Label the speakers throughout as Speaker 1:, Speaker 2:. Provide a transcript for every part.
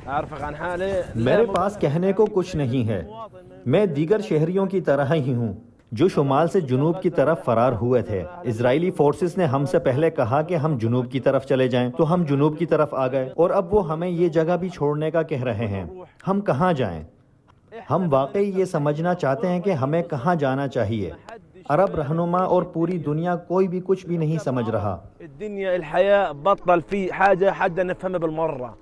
Speaker 1: أعرفك عن حالي
Speaker 2: मेरे पास कहने को कुछ नहीं है। मैं दीगर शहरियों की तरह ही हूँ जो शुमाल से जुनूब की तरफ फरार हुए थे। इजरायली फोर्सेस ने हमसे पहले कहा कि हम जुनूब की तरफ चले जाएं, तो हम जुनूब की तरफ आ गए और अब वो हमें ये जगह भी छोड़ने का कह रहे हैं। हम कहाँ जाएं? हम वाकई ये समझना चाहते हैं कि हमें कहाँ जाना चाहिए। अरब रहनुमा और पूरी दुनिया कोई भी कुछ भी नहीं समझ रहा।
Speaker 1: الدنيا الحياة بطل في حاجة حد نفهمها بالمرة.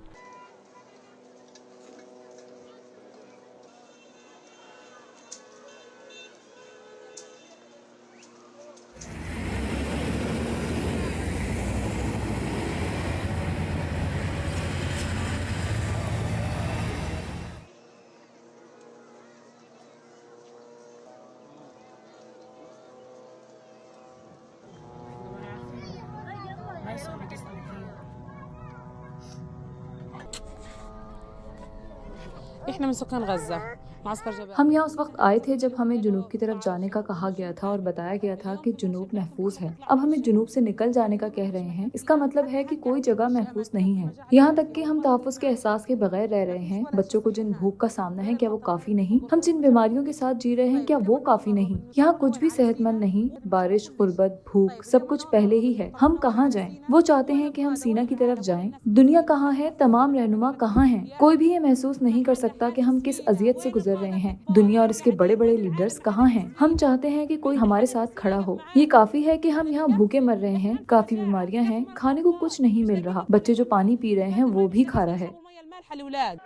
Speaker 3: احنا من سكان غزة معسكر جبال
Speaker 4: हम यहाँ उस वक्त आए थे जब हमें जुनूब की तरफ जाने का कहा गया था और बताया गया था कि जुनूब महफूज है। अब हमें जुनूब से निकल जाने का कह रहे हैं। इसका मतलब है कि कोई जगह महफूज नहीं है। यहाँ तक कि हम तहफ़्फ़ुज़ के एहसास के बगैर रह रहे हैं। बच्चों को जिन भूख का सामना है, क्या वो काफी नहीं? हम जिन बीमारियों के साथ जी रहे हैं, क्या वो काफी नहीं? यहाँ कुछ भी सेहतमंद नहीं। बारिश, गुर्बत, भूख, सब कुछ पहले ही है। हम कहाँ जाएं? वो चाहते हैं कि हम सीना की तरफ जाएं। दुनिया कहाँ है? तमाम रहनुमा कहाँ हैं? कोई भी ये महसूस नहीं कर सकता कि हम किस अजियत से गुजर रहे हैं। दुनिया और इसके बड़े बड़े लीडर्स कहाँ हैं? हम चाहते हैं कि कोई हमारे साथ खड़ा हो। ये काफी है कि हम यहाँ भूखे मर रहे हैं। काफी बीमारियां हैं, खाने को कुछ नहीं मिल रहा। बच्चे जो पानी पी रहे हैं वो भी खारा है।
Speaker 3: المية المالحة الأولاد